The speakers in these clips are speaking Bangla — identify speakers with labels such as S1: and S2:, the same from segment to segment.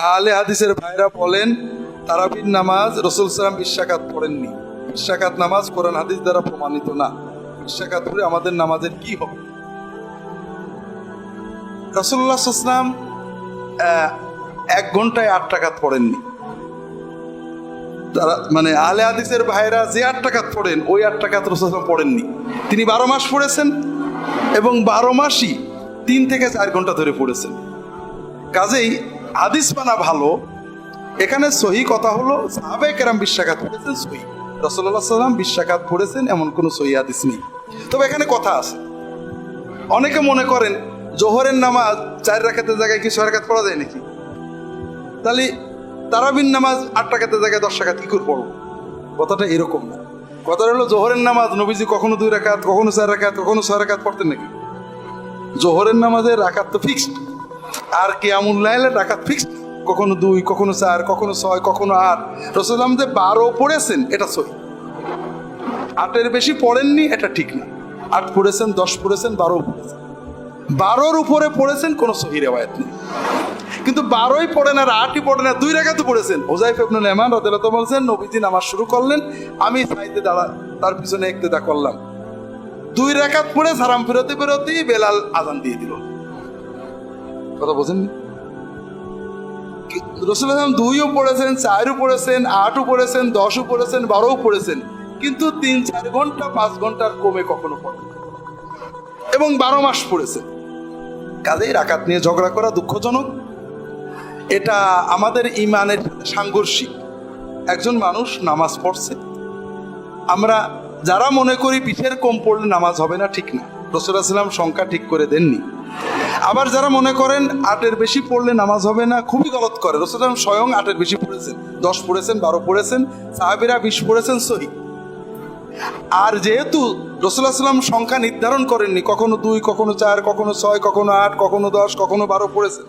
S1: আহলে হাদিসের ভাইরা বলেন তারাবির নামাজ রাসূল সাল্লাল্লাহু আলাইহি ওয়াসাল্লাম 20 রাকাত পড়েননি। 20 রাকাত নামাজ কোরআন হাদিস দ্বারা প্রমাণিত না। 20 রাকাত পড়ে আমাদের নামাজের কি হবে? রাসূলুল্লাহ সাল্লাল্লাহু আলাইহি ওয়াসাল্লাম 1 ঘন্টায় 8 রাকাত পড়েননি। তারা মানে আহলে হাদিসের ভাইরা যে 8 রাকাত পড়েন ওই 8 রাকাত রাসূল সাল্লাল্লাহু আলাইহি ওয়াসাল্লাম পড়েননি। তিনি 12 মাস পড়েছেন এবং 12 মাসই 3 থেকে 4 ঘন্টা ধরে পড়েছেন। কাজেই হাদিস মানা ভালো। এখানে সহি কথা হলো সাহাবায়ে কেরাম 20 রাকাত পড়েছেন, সহি। রাসূলুল্লাহ সাল্লাল্লাহু আলাইহি ওয়াসাল্লাম 20 রাকাত পড়েছেন এমন কোনো সহি হাদিস নেই। তবে এখানে কথা আছে, অনেকে মনে করেন জোহরের নামাজ 4 রাকাতের জায়গায় কি 6 রাকাত পড়া যায় নাকি? তাহলে তারাবির নামাজ 8 রাকাতের জায়গায় 10 রাকাত কি করে পড়ব? কথাটা এরকম না। কথাটা হলো জোহরের নামাজ নবীজি কখনো 2 রাকাত, কখনো 4 রাকাত, কখনো 6 রাকাত পড়তেন নাকি? জোহরের নামাজের রাকাত তো ফিক্সড, আর কিয়ামুল লাইলের রাকাত ফিক্সড, কখনো 2, কখনো 4, কখনো 6, কখনো 8। রাসূলুল্লাহ যে 12 পড়েছেন এটা সহি। 8-এর বেশি পড়েননি এটা ঠিক না। 8 পড়েছেন, 10 পড়েছেন, 12 পড়েছেন। 12-র উপরে পড়েছেন কোনো সহি রিওয়ায়াত নেই। কিন্তু 12ই পড়েন আর 8ই পড়েন আর 2 রাকাতও পড়েছেন। হুযায়ফা ইবনে ইয়ামান রাদিয়াল্লাহু তাআলা বলেন নবীজি নামাজ শুরু করলেন, আমি সাইডে তার পিছনে ইক্তেদা করলাম। 2 রাকাত পড়ে সালাম ফেরতেই বেলাল আযান দিয়ে দিল। কথা বোঝেননি? রাসূলুল্লাহ 2ও পড়েছেন, 4ও পড়েছেন, 8ও পড়েছেন, 10ও পড়েছেন, 12ও পড়েছেন, কিন্তু 3-4 ঘন্টা 5 ঘন্টার কমে কখনো পড়েন এবং 12 মাস পড়েছেন। কাজেই রাকাত নিয়ে ঝগড়া করা দুঃখজনক। এটা আমাদের ইমানের সাংঘর্ষিক। একজন মানুষ নামাজ পড়ছে, আমরা যারা মনে করি পিঠের কম পড়লে নামাজ হবে না, ঠিক না। রাসূলুল্লাহ সাল্লাল্লাহু আলাইহি ওয়াসাল্লাম সংখ্যা ঠিক করে দেননি। আবার যারা মনে করেন 8-এর বেশি পড়লে নামাজ হবে না, খুবই গলত করে। রাসূলুল্লাহ সাল্লাল্লাহু আলাইহি ওয়াসাল্লাম স্বয়ং 8-এর বেশি পড়েছেন, 10 পড়েছেন, 12 পড়েছেন, সাহাবীরা 20 পড়েছেন, সহি। আর যেহেতু রাসূলুল্লাহ সাল্লাল্লাহু আলাইহি ওয়াসাল্লাম সংখ্যা নির্ধারণ করেননি, কখনো 2, কখনো 4, কখনো 6, কখনো 8, কখনো 10, কখনো 12 পড়েছেন,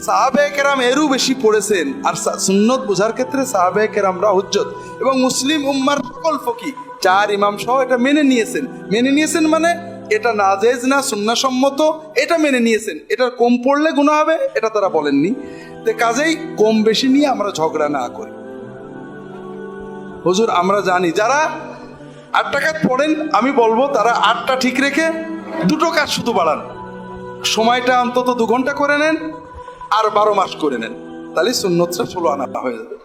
S1: সাহাবায়ে কেরাম এরও বেশি পড়েছেন। আর সুন্নত বোঝার ক্ষেত্রে সাহাবায়ে কেরামরা হুজ্জত এবং মুসলিম উম্মার সকল ফকিহ 4 ইমাম সহ এটা মেনে নিয়েছেন মানে এটা নাজেজ না, সুন্নাহসম্মত, এটা মেনে নিয়েছেন। এটা কম পড়লে গুনাহ হবে এটা তারা বলেননি। তো কাজেই কম বেশি নিয়ে আমরা ঝগড়া না করি। হুজুর আমরা জানি যারা 8 রাকাত পড়েন, আমি বলবো তারা 8টা ঠিক রেখে 2টো কাজ শুধু বাড়ান। সময়টা অন্তত 2 ঘন্টা করে নেন আর 12 মাস করে নেন, তাহলে সুন্নতটা 16 আনা হয়ে যাবে।